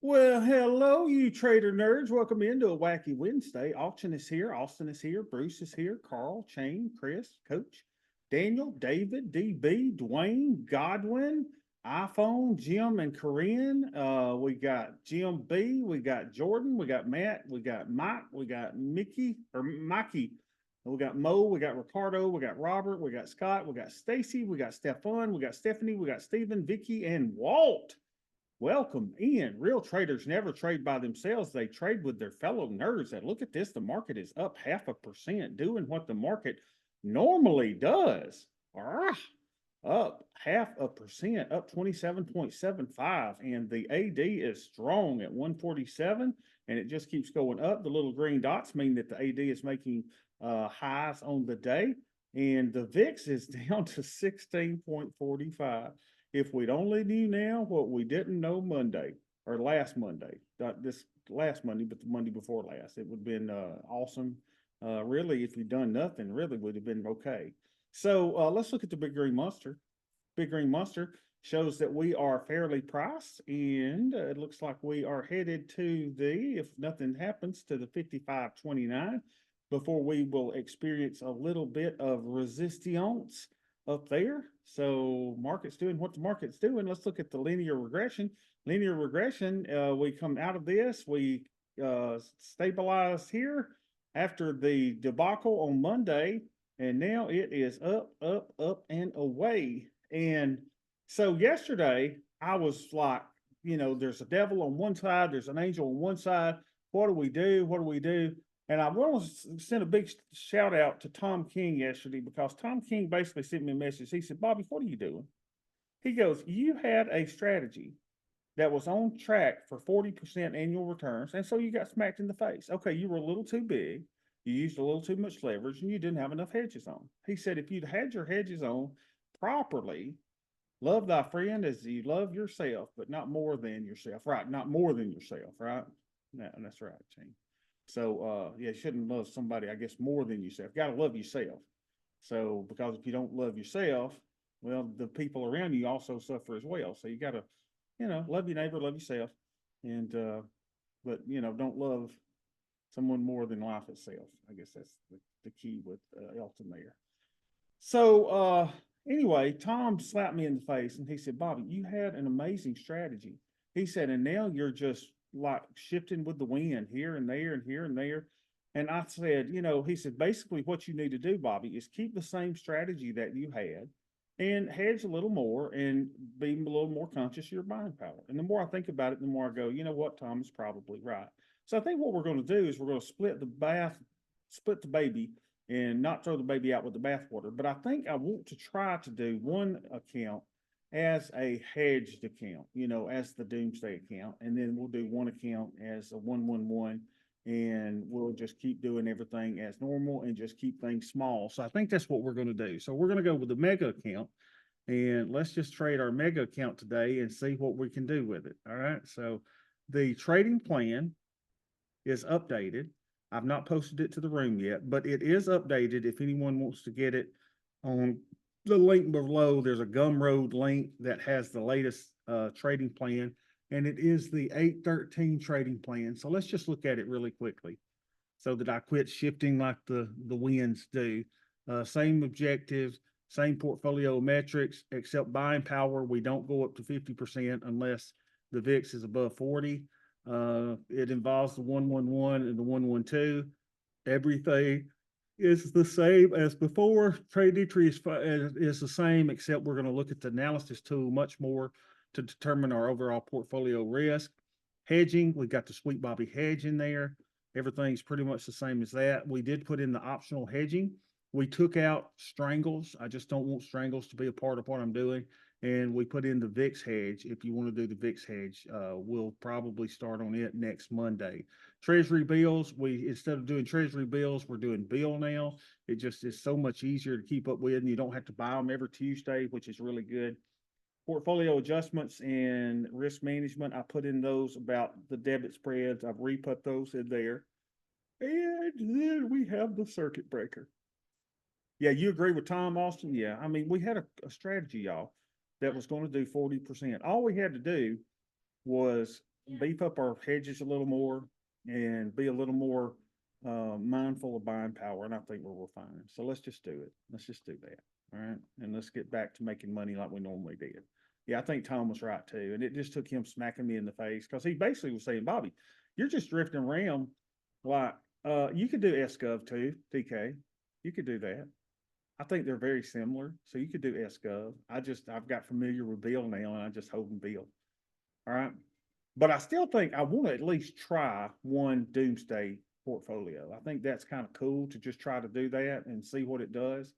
Well, hello, you trader nerds. Welcome into a wacky Wednesday. Auction is here. Austin is here. Bruce is here. Carl, Shane, Chris, Coach, Daniel, David, DB, Dwayne, Godwin, iPhone, Jim, and Corinne. We got Jim B. We got Jordan. We got Matt. We got Mike. We got Mickey or Mikey. We got Mo. We got Ricardo. We got Robert. We got Scott. We got Stacy. We got Stefan. We got Stephanie. We got Stephen, Vicky, and Walt. Welcome in. Real traders never trade by themselves. They trade with their fellow nerds. And look at this. The market is up 0.5%, doing what the market normally does. Up 0.5%, up 27.75. And the AD is strong at 147. And it just keeps going up. The little green dots mean that the AD is making highs on the day. And the VIX is down to 16.45. If we'd only knew now what we didn't know Monday or last Monday, not this last Monday, but the Monday before last, it would have been awesome. Really, if you'd done nothing, really would have been okay. So let's look at the Big Green Monster. Big Green Monster shows that we are fairly priced, and it looks like we are headed to the, if nothing happens, to the 55.29 before we will experience a little bit of resistance up there. So market's doing what the market's doing. Let's look at the linear regression. Linear regression, we come out of this, we stabilize here after the debacle on Monday, and now it is up, up, up, and away. And so yesterday, I was like, there's a devil on one side, there's an angel on one side. What do we do? What do we do? And I want to send a big shout out to Tom King yesterday because Tom King basically sent me a message. He said, Bobby, what are you doing? He goes, you had a strategy that was on track for 40% annual returns. And so you got smacked in the face. Okay, you were a little too big. You used a little too much leverage and you didn't have enough hedges on. He said, if you'd had your hedges on properly, love thy friend as you love yourself, but not more than yourself. Right. Not more than yourself. Right. No, that's right, Shane. So yeah, you shouldn't love somebody, I guess, more than yourself. You got to love yourself. So because if you don't love yourself, well, the people around you also suffer as well. So you got to, love your neighbor, love yourself, and but don't love someone more than life itself. I guess that's the key with Elton there. So anyway, Tom slapped me in the face and he said, Bobby, you had an amazing strategy. He said, and now you're just like shifting with the wind here and there and here and there. And I said, he said, basically what you need to do, Bobby, is keep the same strategy that you had and hedge a little more and be a little more conscious of your buying power. And the more I think about it, the more I go, you know what, Tom is probably right. So I think what we're going to do is we're going to split the baby and not throw the baby out with the bathwater. But I think I want to try to do one account as a hedged account, as the doomsday account. And then we'll do one account as a 111 and we'll just keep doing everything as normal and just keep things small. So I think that's what we're going to do. So we're going to go with the mega account and let's just trade our mega account today and see what we can do with it. All right. So the trading plan is updated. I've not posted it to the room yet, but it is updated. If anyone wants to get it on the link below, there's a Gumroad link that has the latest trading plan, and it is the 813 trading plan. So let's just look at it really quickly so that I quit shifting like the winds do. Same objectives, same portfolio metrics, except buying power. We don't go up to 50% unless the VIX is above 40. It involves the 111 and the 112. Everything is the same as before. Trade entry is the same, except we're going to look at the analysis tool much more to determine our overall portfolio risk. Hedging, we got the Sweet Bobby hedge in there. Everything's pretty much the same as that. We did put in the optional hedging. We took out strangles. I just don't want strangles to be a part of what I'm doing. And we put in the VIX hedge. If you want to do the VIX hedge, we'll probably start on it next Monday. Treasury bills, instead of doing treasury bills, we're doing bill now. It just is so much easier to keep up with, and you don't have to buy them every Tuesday, which is really good. Portfolio adjustments and risk management, I put in those about the debit spreads. I've re-put those in there. And then we have the circuit breaker. Yeah, you agree with Tom, Austin? Yeah, I mean, we had a strategy, y'all, that was going to do 40%. All we had to do was beef up our hedges a little more and be a little more mindful of buying power. And I think we're fine. So let's just do it. Let's just do that. All right. And let's get back to making money like we normally did. Yeah, I think Tom was right too. And it just took him smacking me in the face because he basically was saying, Bobby, you're just drifting around. Like, you could do SGov too, DK. You could do that. I think they're very similar. So you could do SGov. I've got familiar with Bill now and I just holding Bill. All right. But I still think I want to at least try one doomsday portfolio. I think that's kind of cool to just try to do that and see what it does.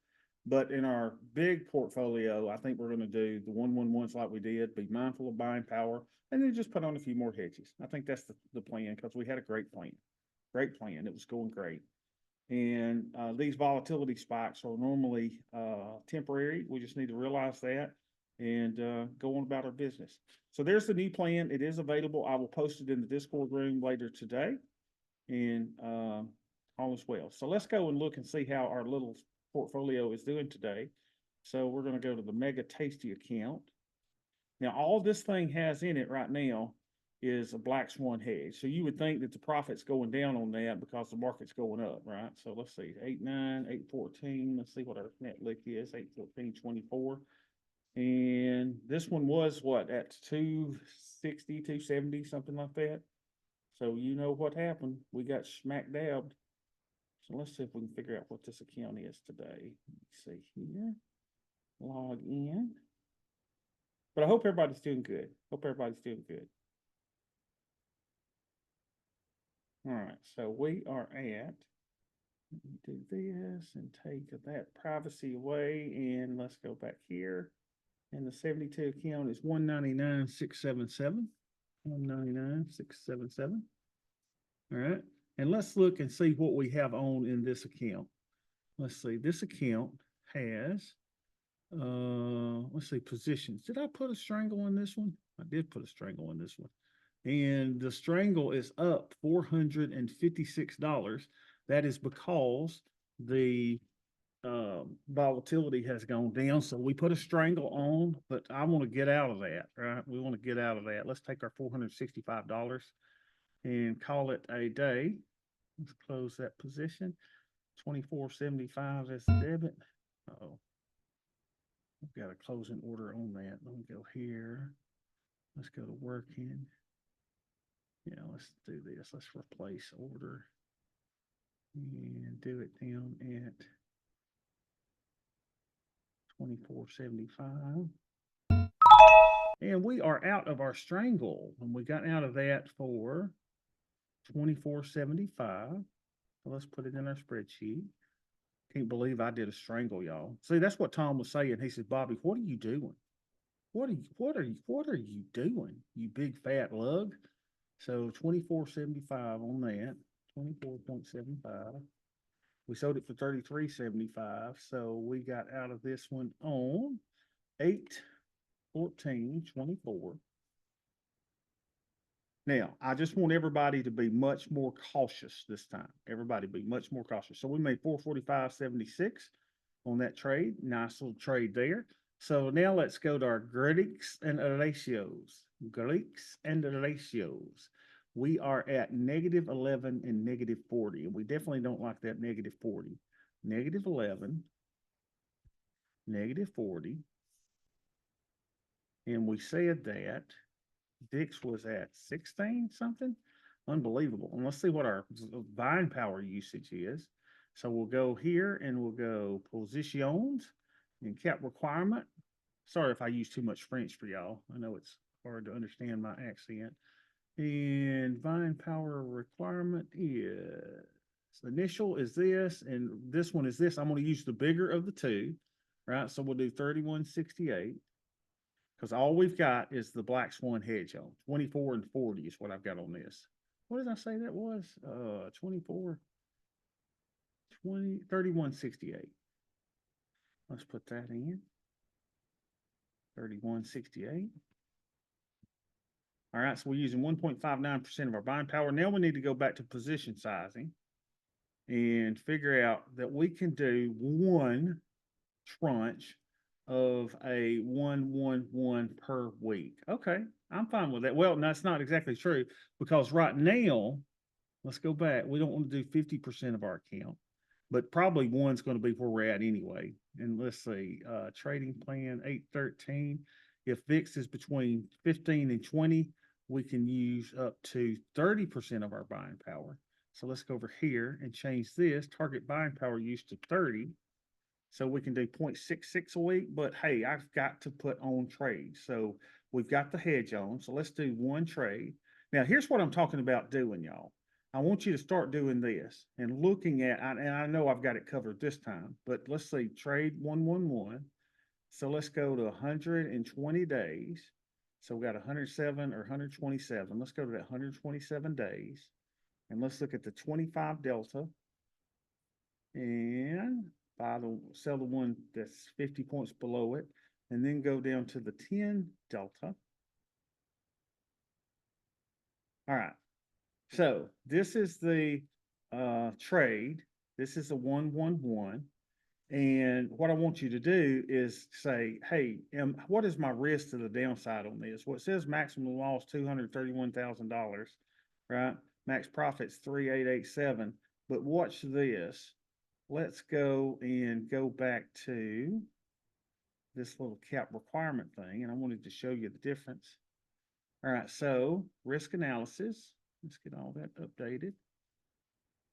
But in our big portfolio, I think we're going to do the 1-1-1s like we did, be mindful of buying power, and then just put on a few more hedges. I think that's the plan because we had a great plan. Great plan. It was going great. And these volatility spikes are normally temporary. We just need to realize that and go on about our business. So there's the new plan. It is available. I will post it in the Discord room later today, and all is well. So let's go and look and see how our little portfolio is doing today. So we're going to go to the Mega Tasty account. Now, all this thing has in it right now is a black swan hedge. So you would think that the profit's going down on that because the market's going up, right? So let's see, 8.9, 8.14. Let's see what our net lick is, 8.14.24. And this one was what, at 260, 270, something like that. So you know what happened. We got smack dabbed. So let's see if we can figure out what this account is today. Let's see here. Log in. But I hope everybody's doing good. Hope everybody's doing good. All right, so we are at, let me do this and take that privacy away, and let's go back here. And the 72 account is 199,677. 199,677. All right, and let's look and see what we have on in this account. Let's see, this account has, let's see, positions. Did I put a strangle in this one? I did put a strangle in this one. And the strangle is up $456. That is because the volatility has gone down. So we put a strangle on, but I want to get out of that, right? We want to get out of that. Let's take our $465 and call it a day. Let's close that position. 24.75 as debit. Oh, I've got a closing order on that. Let me go here. Let's go to working. Yeah, let's do this. Let's replace order and do it down at 24.75. And we are out of our strangle. And we got out of that for 24.75. So let's put it in our spreadsheet. Can't believe I did a strangle, y'all. See, that's what Tom was saying. He said, Bobby, what are you doing? What are you doing, you big fat lug? So 24.75 on that, 24.75. We sold it for 33.75. So we got out of this one on 8/14/24. Now, I just want everybody to be much more cautious this time. Everybody be much more cautious. So we made 445.76 on that trade. Nice little trade there. So now let's go to our Greeks and ratios. Greeks and ratios. We are at -11 and -40. And we definitely don't like that -40. -11, -40. And we said that Dix was at 16 something. Unbelievable. And let's see what our buying power usage is. So we'll go here and we'll go positions and cap requirement. Sorry if I use too much French for y'all. I know it's hard to understand my accent. And buying power requirement is, initial is this, and this one is this. I'm going to use the bigger of the two, right? So we'll do 31.68 because all we've got is the black swan hedge on. 24 and 40 is what I've got on this. What did I say that was? 24, 20, 31.68. Let's put that in. 31.68. All right, so we're using 1.59% of our buying power. Now we need to go back to position sizing and figure out that we can do one tranche of a 111 per week. Okay, I'm fine with that. Well, that's not exactly true because right now, let's go back. We don't want to do 50% of our account, but probably one's going to be where we're at anyway. And let's see, trading plan 813. If VIX is between 15 and 20, we can use up to 30% of our buying power. So let's go over here and change this target buying power use to 30. So we can do 0.66 a week, but hey, I've got to put on trades. So we've got the hedge on. So let's do one trade. Now, here's what I'm talking about doing, y'all. I want you to start doing this and looking at, and I know I've got it covered this time, but let's see, trade 111. So let's go to 120 days. So we got 107 or 127. Let's go to that 127 days. And let's look at the 25 delta and sell the one that's 50 points below it, and then go down to the 10 delta. All right. So this is the trade. This is a 111. And what I want you to do is say, hey, what is my risk to the downside on this? Well, it says maximum loss $231,000, right? Max profits 3887. But watch this. Let's go and go back to this little cap requirement thing. And I wanted to show you the difference. All right, so risk analysis. Let's get all that updated.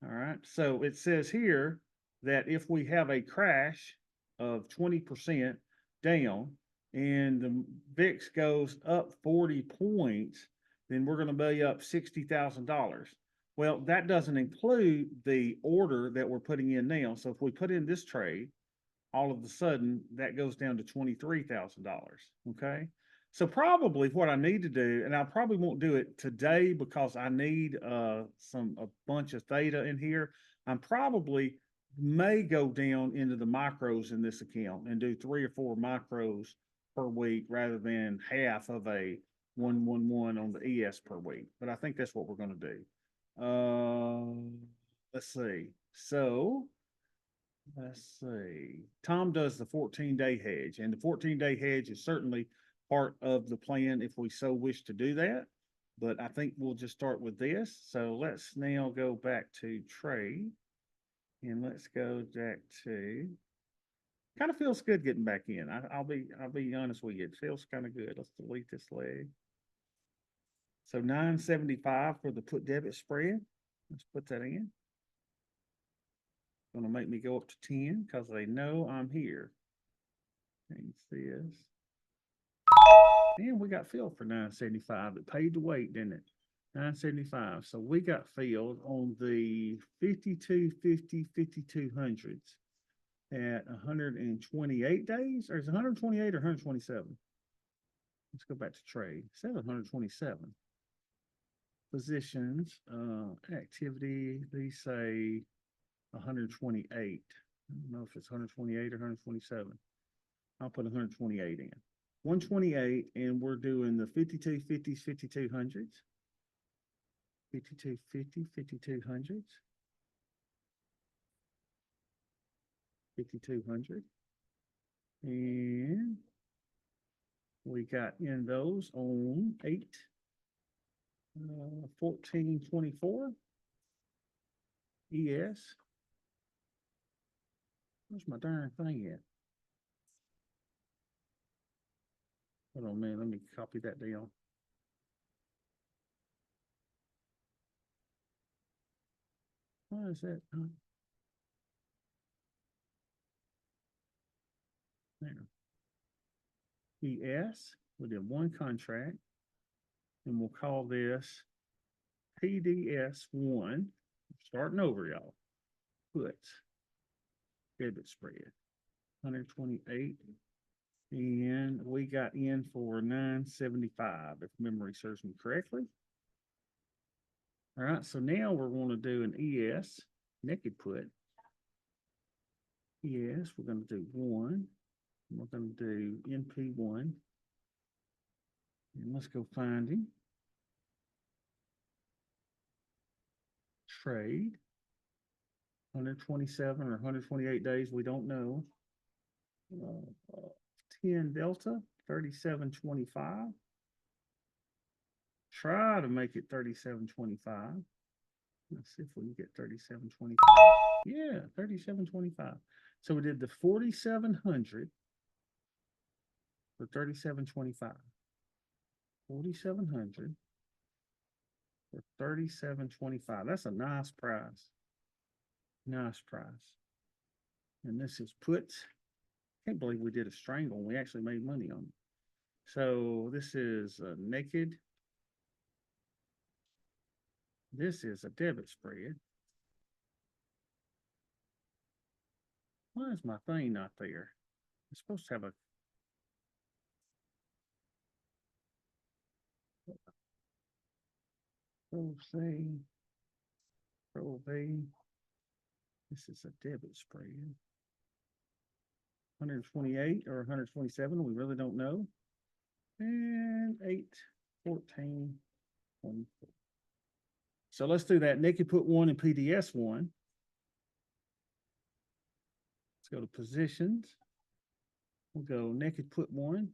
All right, so it says here that if we have a crash of 20% down and the VIX goes up 40 points, then we're going to be up $60,000. Well, that doesn't include the order that we're putting in now. So if we put in this trade, all of a sudden that goes down to $23,000. Okay. So probably what I need to do, and I probably won't do it today because I need a bunch of theta in here. I'm probably may go down into the micros in this account and do 3 or 4 micros per week rather than half of a 111 on the ES per week. But I think that's what we're going to do. Let's see. So let's see. Tom does the 14-day hedge, and the 14-day hedge is certainly part of the plan if we so wish to do that. But I think we'll just start with this. So let's now go back to trade, and let's go back to. Kind of feels good getting back in. I'll be honest with you. It feels kind of good. Let's delete this leg. So 975 for the put debit spread. Let's put that in. Going to make me go up to 10 because they know I'm here. Change this. And we got filled for 975. It paid to wait, didn't it? 975. So we got filled on the 5250 5200s at 128 days, or is it 128 or 127? Let's go back to trade. It says 127. Positions, activity, these say 128. I don't know if it's 128 or 127. I'll put 128 in. 128, and we're doing the 5250s, 5200s. 5250, 5200s. 5200. And we got in those on 1424 ES. Where's my darn thing at? Hold on, man. Let me copy that down. Why is that? There. ES. We did one contract, and we'll call this PDS1. Starting over, y'all. Puts debit spread 128. And we got in for 975, if memory serves me correctly. All right, so now we're going to do an ES, naked put. ES, we're going to do 1. We're going to do NP1. And let's go find him. Trade. 127 or 128 days, we don't know. 10 delta, 37.25. Try to make it 37.25. Let's see if we can get 37.25. Yeah, 37.25. So we did the 4,700 for 37.25. 4,700 for 37.25. That's a nice price. Nice price. And this is puts. Can't believe we did a strangle and we actually made money on it. So this is a naked. This is a debit spread. Why is my thing not there? It's supposed to have a Control C, Control V. This is a debit spread. 128 or 127, we really don't know. And 8, 14, 24. So let's do that. Naked put one in PDS one. Let's go to positions. We'll go naked put one.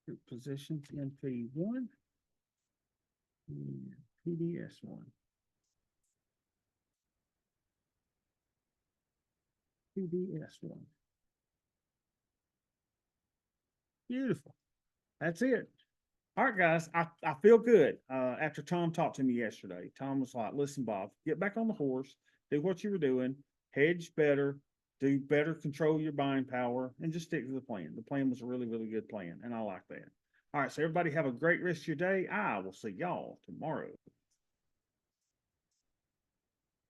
Group positions NP1 and PDS1. PDS1. Beautiful. That's it. All right, guys, I feel good after Tom talked to me yesterday. Tom was like, listen, Bob, get back on the horse, do what you were doing, hedge better, do better, control your buying power, and just stick to the plan. The plan was a really, really good plan, and I like that. All right, so everybody have a great rest of your day. I will see y'all tomorrow.